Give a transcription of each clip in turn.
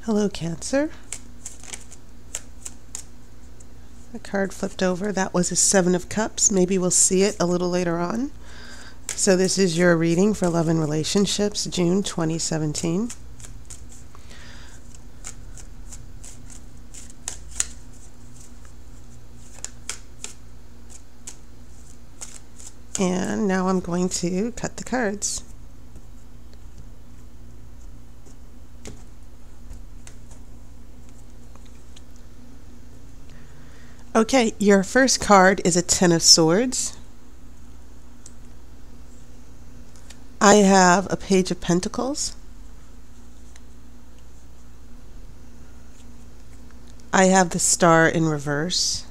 Hello, Cancer. The card flipped over. That was a Seven of Cups. Maybe we'll see it a little later on. So this is your reading for love and relationships, June 2017. And now I'm going to cut the cards. Okay, your first card is a Ten of Swords. I have a Page of Pentacles. I have the Star in reverse.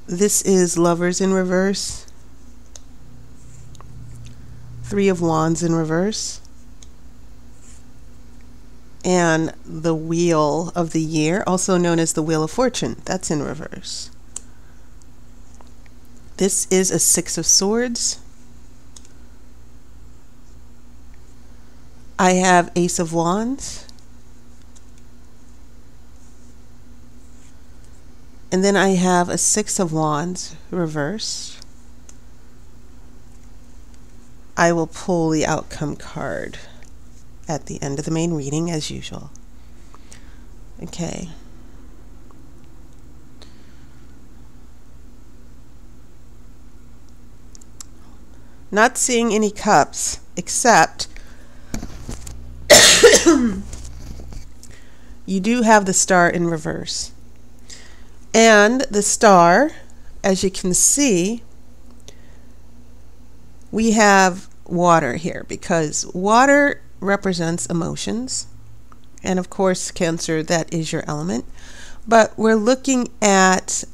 This is Lovers in reverse. Three of Wands in reverse. And the Wheel of the Year, also known as the Wheel of Fortune, that's in reverse. This is a Six of Swords. I have Ace of Wands. And then I have a Six of Wands reverse. I will pull the outcome card at the end of the main reading as usual. Okay. Not seeing any cups except you do have the Star in reverse. And the Star, as you can see, we have water here because water represents emotions, and of course Cancer, that is your element. But we're looking at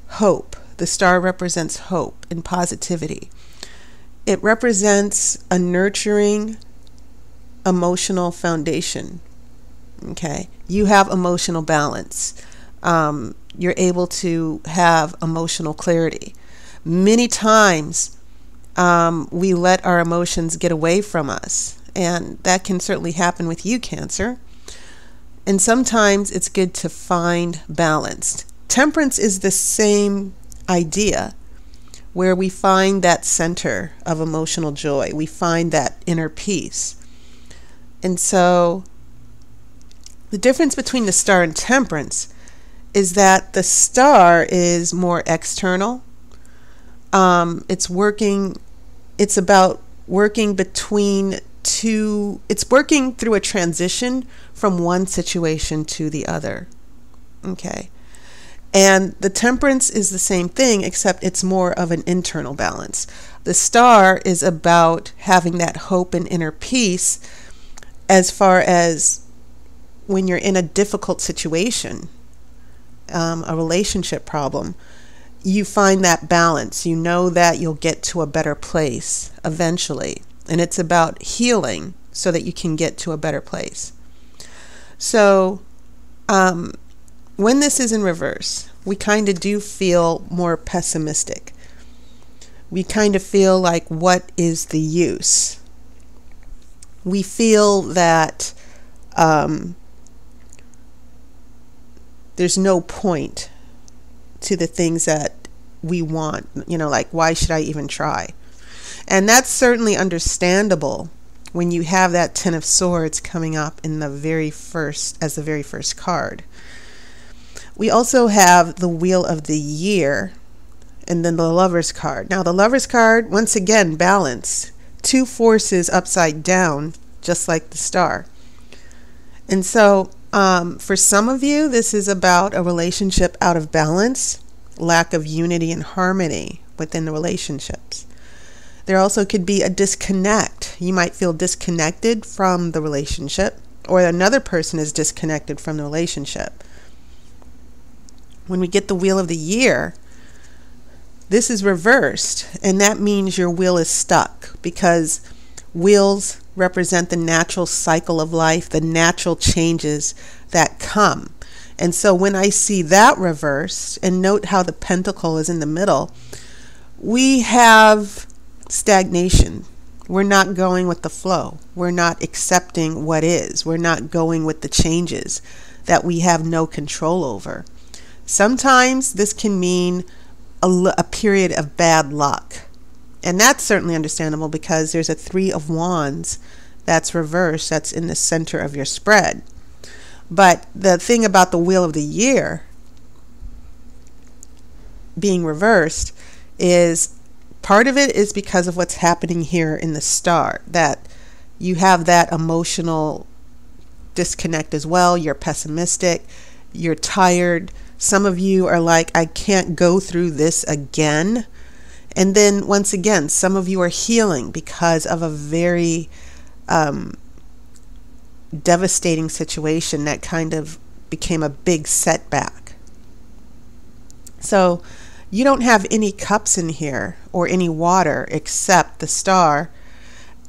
hope. The Star represents hope and positivity. It represents a nurturing emotional foundation. Okay, you have emotional balance. You're able to have emotional clarity. Many times we let our emotions get away from us, and that can certainly happen with you, Cancer. And sometimes it's good to find balance. Temperance is the same idea, where we find that center of emotional joy. We find that inner peace. And so the difference between the Star and Temperance is that the Star is more external. It's about working between two, it's working through a transition from one situation to the other. Okay. And the Temperance is the same thing, except it's more of an internal balance. The Star is about having that hope and inner peace as far as when you're in a difficult situation, a relationship problem. You find that balance. You know that you'll get to a better place eventually. And it's about healing so that you can get to a better place. So when this is in reverse, we kind of do feel more pessimistic. We kind of feel like, what is the use? We feel that there's no point to the things that we want, like, why should I even try? And that's certainly understandable when you have that Ten of Swords coming up in the very first card. We also have the Wheel of the Year and then the Lover's card. Now the Lover's card, once again, balance. Two forces upside down, just like the Star. And so for some of you, this is about a relationship out of balance, lack of unity and harmony within the relationships. There also could be a disconnect. You might feel disconnected from the relationship, or another person is disconnected from the relationship. When we get the Wheel of the Year, this is reversed, and that means your wheel is stuck, because wheels represent the natural cycle of life, the natural changes that come. And so when I see that reversed, and note how the pentacle is in the middle, we have stagnation. We're not going with the flow. We're not accepting what is. We're not going with the changes that we have no control over. Sometimes this can mean a period of bad luck. And that's certainly understandable because there's a 3 of Wands that's reversed, that's in the center of your spread. But the thing about the Wheel of the Year being reversed is part of it is because of what's happening here in the star, that you have that emotional disconnect as well. You're pessimistic, you're tired. Some of you are like, I can't go through this again. And then once again, some of you are healing because of a very devastating situation that kind of became a big setback. So you don't have any cups in here or any water except the star.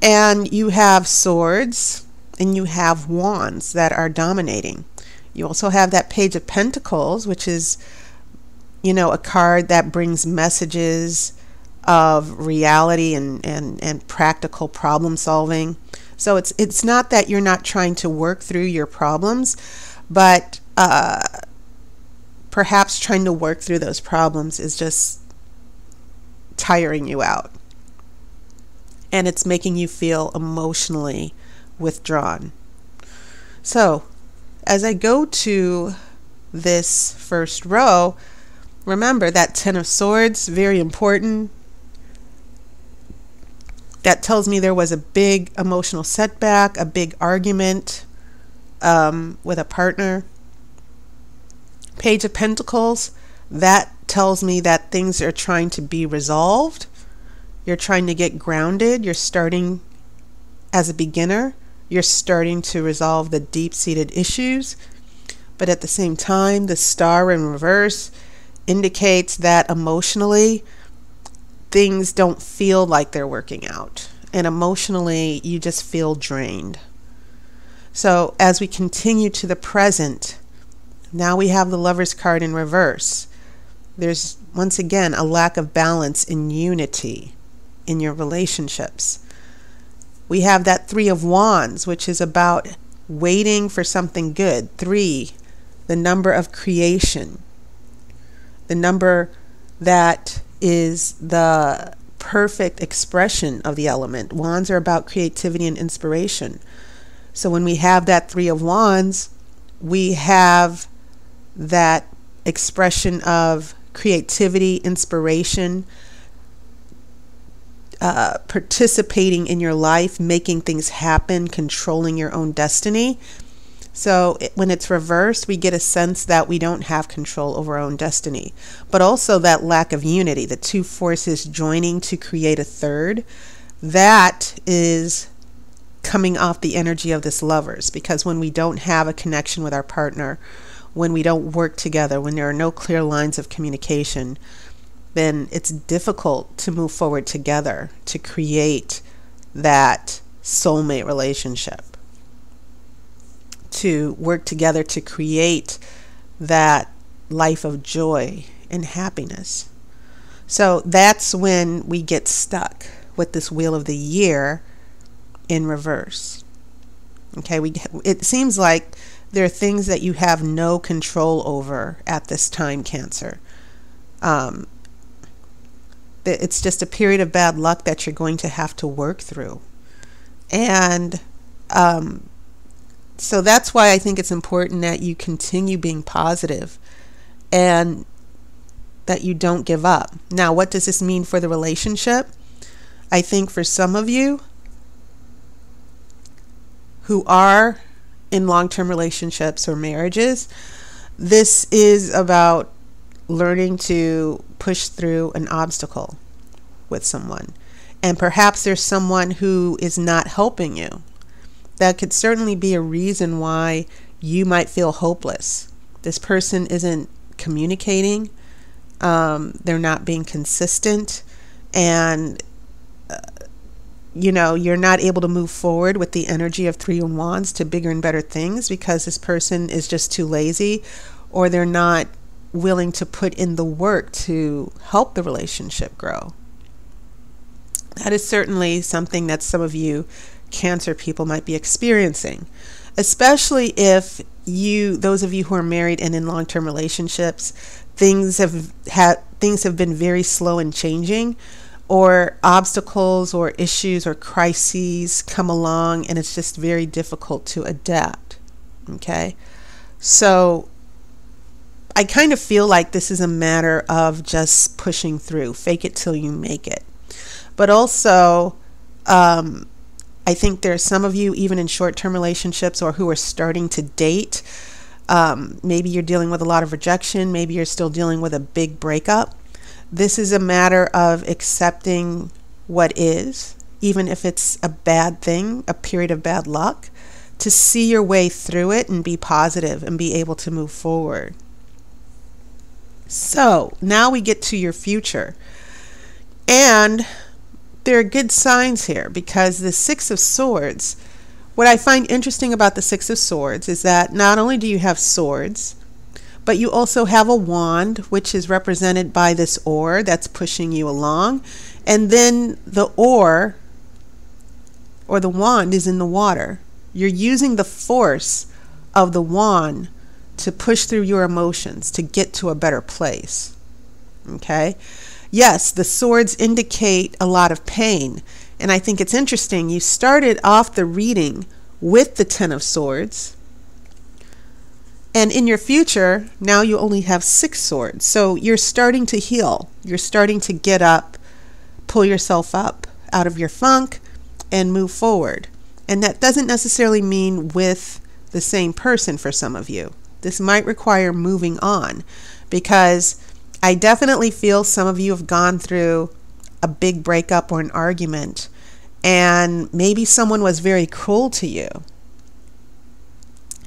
And you have swords and you have wands that are dominating. You also have that Page of Pentacles, which is, a card that brings messages of reality and practical problem solving. So it's not that you're not trying to work through your problems, but perhaps trying to work through those problems is just tiring you out. And it's making you feel emotionally withdrawn. So as I go to this first row, remember that 10 of Swords, very important. That tells me there was a big emotional setback, a big argument with a partner. Page of Pentacles, that tells me that things are trying to be resolved. You're trying to get grounded. You're starting as a beginner. You're starting to resolve the deep-seated issues. But at the same time, the star in reverse indicates that emotionally, things don't feel like they're working out. And emotionally, you just feel drained. So as we continue to the present, now we have the Lovers card in reverse. There's, once again, a lack of balance in unity in your relationships. We have that 3 of Wands, which is about waiting for something good. 3, the number of creation. The number that is the perfect expression of the element. Wands are about creativity and inspiration. So when we have that 3 of Wands, we have that expression of creativity, inspiration, participating in your life, making things happen, controlling your own destiny. So when it's reversed, we get a sense that we don't have control over our own destiny, but also that lack of unity, the two forces joining to create a third. That is coming off the energy of this Lovers, because when we don't have a connection with our partner, when we don't work together, when there are no clear lines of communication, then it's difficult to move forward together to create that soulmate relationship, to work together to create that life of joy and happiness. So that's when we get stuck with this Wheel of the Year in reverse. Okay, it seems like there are things that you have no control over at this time, Cancer. It's just a period of bad luck that you're going to have to work through. And so that's why I think it's important that you continue being positive and that you don't give up. Now, what does this mean for the relationship? I think for some of you who are in long-term relationships or marriages, this is about learning to push through an obstacle with someone. And perhaps there's someone who is not helping you. That could certainly be a reason why you might feel hopeless. This person isn't communicating. They're not being consistent. And, you're not able to move forward with the energy of 3 of Wands to bigger and better things because this person is just too lazy, or they're not willing to put in the work to help the relationship grow. That is certainly something that some of you Cancer people might be experiencing, especially if those of you who are married and in long-term relationships, things have been very slow in changing, or obstacles or issues or crises come along and it's just very difficult to adapt. Okay? So I kind of feel like this is a matter of just pushing through, fake it till you make it. But also, I think there's some of you, even in short-term relationships or who are starting to date, maybe you're dealing with a lot of rejection, maybe you're still dealing with a big breakup. This is a matter of accepting what is, even if it's a bad thing, a period of bad luck, to see your way through it and be positive and be able to move forward. So now we get to your future. And there are good signs here, because the Six of Swords, what I find interesting about the Six of Swords is that not only do you have swords, but you also have a wand, which is represented by this oar that's pushing you along. And then the oar or the wand is in the water. You're using the force of the wand to push through your emotions to get to a better place. Okay? Yes, the swords indicate a lot of pain. And I think it's interesting. You started off the reading with the Ten of Swords. And in your future, now you only have 6 swords. So you're starting to heal. You're starting to get up, pull yourself up out of your funk, and move forward. And that doesn't necessarily mean with the same person for some of you. This might require moving on, because I definitely feel some of you have gone through a big breakup or an argument, and maybe someone was very cruel to you.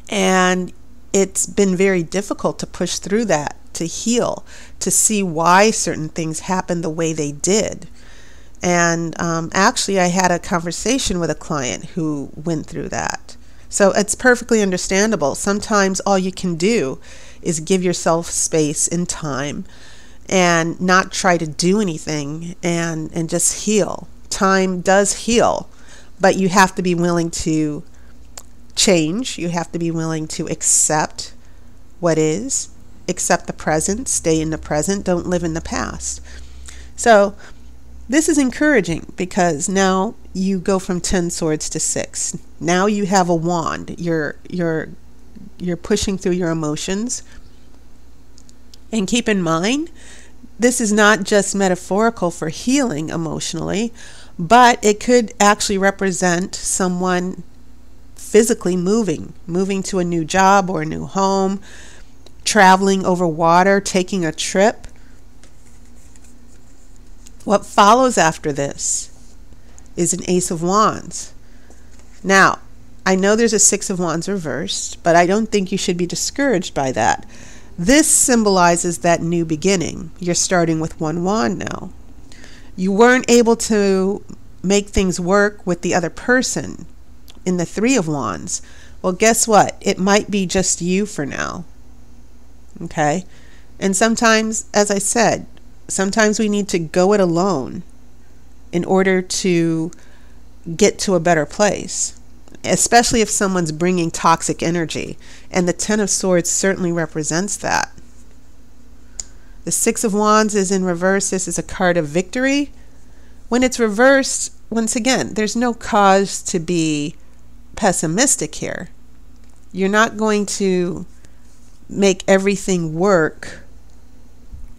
And it's been very difficult to push through that, to heal, to see why certain things happened the way they did. And actually, I had a conversation with a client who went through that. So it's perfectly understandable. Sometimes all you can do is give yourself space and time and not try to do anything and just heal. Time does heal, but you have to be willing to change. You have to be willing to accept what is, accept the present, stay in the present, don't live in the past. So this is encouraging, because now you go from 10 swords to 6. Now you have a wand. You're pushing through your emotions. And keep in mind, this is not just metaphorical for healing emotionally, but it could actually represent someone physically moving to a new job or a new home, traveling over water, taking a trip. What follows after this is an Ace of Wands. Now, I know there's a Six of Wands reversed, but I don't think you should be discouraged by that. This symbolizes that new beginning. You're starting with one wand now. You weren't able to make things work with the other person in the Three of Wands. Well, guess what? It might be just you for now. Okay? And sometimes, as I said, sometimes we need to go it alone in order to get to a better place, especially if someone's bringing toxic energy. And the Ten of Swords certainly represents that. The Six of Wands is in reverse. This is a card of victory. When it's reversed, once again, there's no cause to be pessimistic here. You're not going to make everything work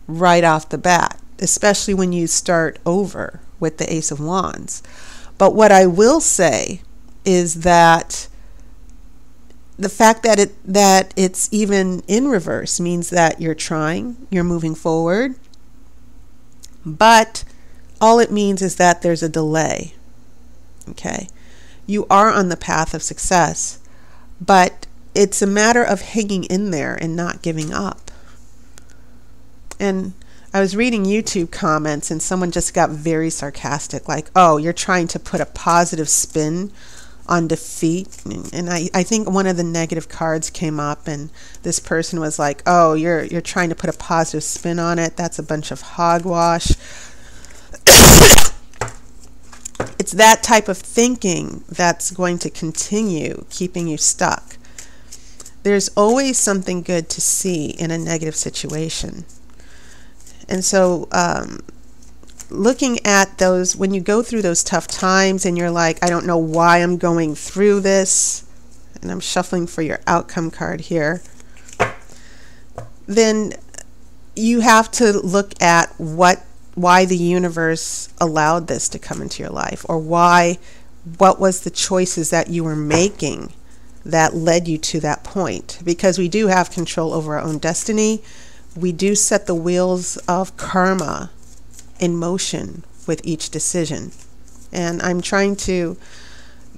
right off the bat, especially when you start over with the Ace of Wands. But what I will say is that the fact that it's even in reverse means that you're trying, you're moving forward, but all it means is that there's a delay. Okay? You are on the path of success, but it's a matter of hanging in there and not giving up. And I was reading YouTube comments and someone just got very sarcastic, like, oh, you're trying to put a positive spin on defeat. And I think one of the negative cards came up and this person was like, oh, you're trying to put a positive spin on it. That's a bunch of hogwash. it's that type of thinking that's going to continue keeping you stuck. There's always something good to see in a negative situation. And so looking at those, when you go through those tough times and you're like, I don't know why I'm going through this, and I'm shuffling for your outcome card here, then you have to look at why the universe allowed this to come into your life, or what was the choices that you were making that led you to that point. Because we do have control over our own destiny. We do set the wheels of karma in motion with each decision. And I'm trying to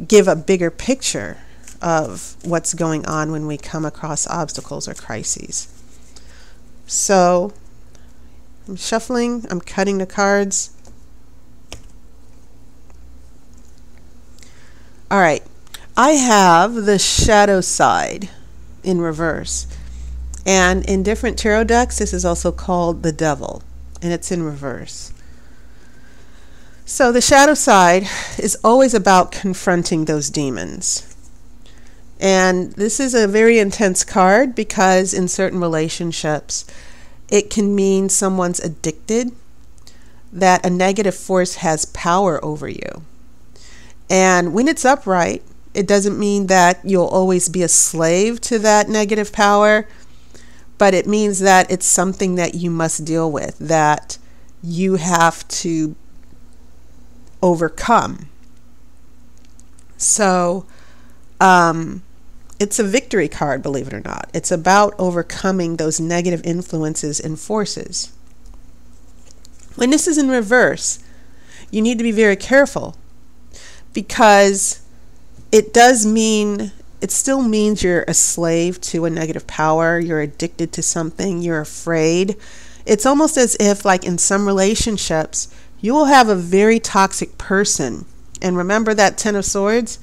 give a bigger picture of what's going on when we come across obstacles or crises. So I'm shuffling, I'm cutting the cards. All right, I have the shadow side in reverse. And in different tarot decks, this is also called the devil, and it's in reverse. So the shadow side is always about confronting those demons. And this is a very intense card because in certain relationships, it can mean someone's addicted, that a negative force has power over you. And when it's upright, it doesn't mean that you'll always be a slave to that negative power, but it means that it's something that you must deal with, that you have to overcome. So it's a victory card, believe it or not. It's about overcoming those negative influences and forces. When this is in reverse, you need to be very careful, because it still means you're a slave to a negative power, you're addicted to something, you're afraid. It's almost as if, like in some relationships, you will have a very toxic person. And remember that Ten of Swords?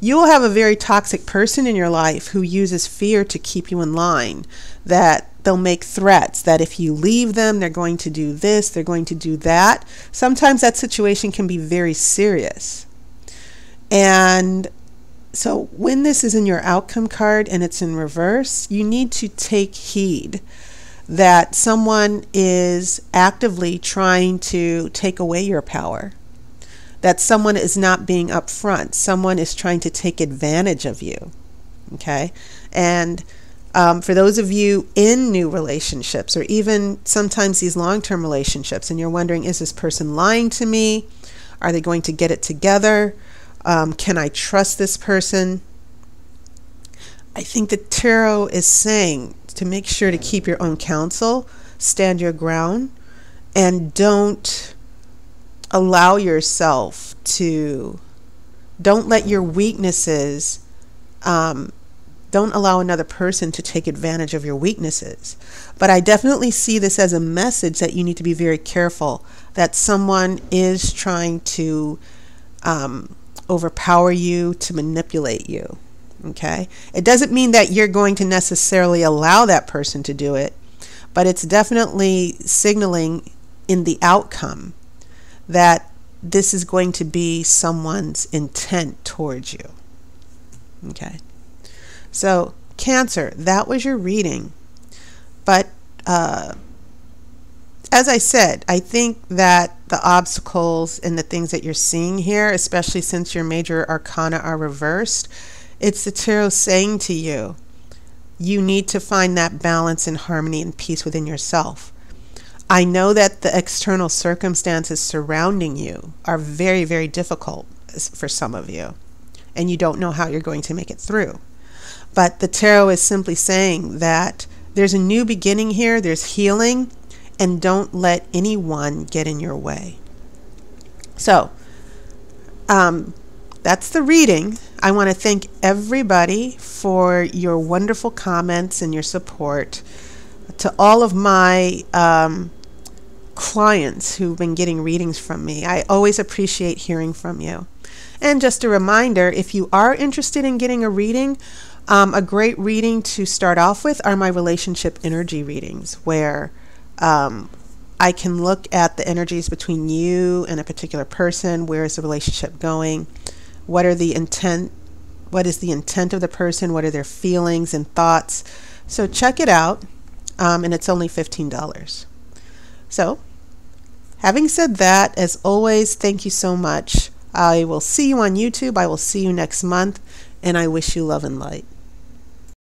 You will have a very toxic person in your life who uses fear to keep you in line, that they'll make threats, that if you leave them, they're going to do this, they're going to do that. Sometimes that situation can be very serious. And so when this is in your outcome card and it's in reverse, you need to take heed that someone is actively trying to take away your power, that someone is not being upfront, someone is trying to take advantage of you, okay? And for those of you in new relationships, or even sometimes these long-term relationships, and you're wondering, is this person lying to me? Are they going to get it together? Can I trust this person? I think the tarot is saying to make sure to keep your own counsel, stand your ground, and don't allow yourself to, don't let your weaknesses, don't allow another person to take advantage of your weaknesses. But I definitely see this as a message that you need to be very careful, that someone is trying to overpower you, to manipulate you. Okay? It doesn't mean that you're going to necessarily allow that person to do it, but it's definitely signaling in the outcome that this is going to be someone's intent towards you. Okay? So, Cancer, that was your reading. But as I said, I think that the obstacles and the things that you're seeing here, especially since your major arcana are reversed, it's the tarot saying to you, you need to find that balance and harmony and peace within yourself. I know that the external circumstances surrounding you are very, very difficult for some of you, and you don't know how you're going to make it through. But the tarot is simply saying that there's a new beginning here, there's healing, and don't let anyone get in your way. So, that's the reading. I want to thank everybody for your wonderful comments and your support. To all of my clients who've been getting readings from me, I always appreciate hearing from you. And just a reminder, if you are interested in getting a reading, a great reading to start off with are my relationship energy readings, where I can look at the energies between you and a particular person. Where is the relationship going? What is the intent of the person? What are their feelings and thoughts? So check it out, and it's only $15. So, having said that, as always, thank you so much. I will see you on YouTube. I will see you next month, and I wish you love and light.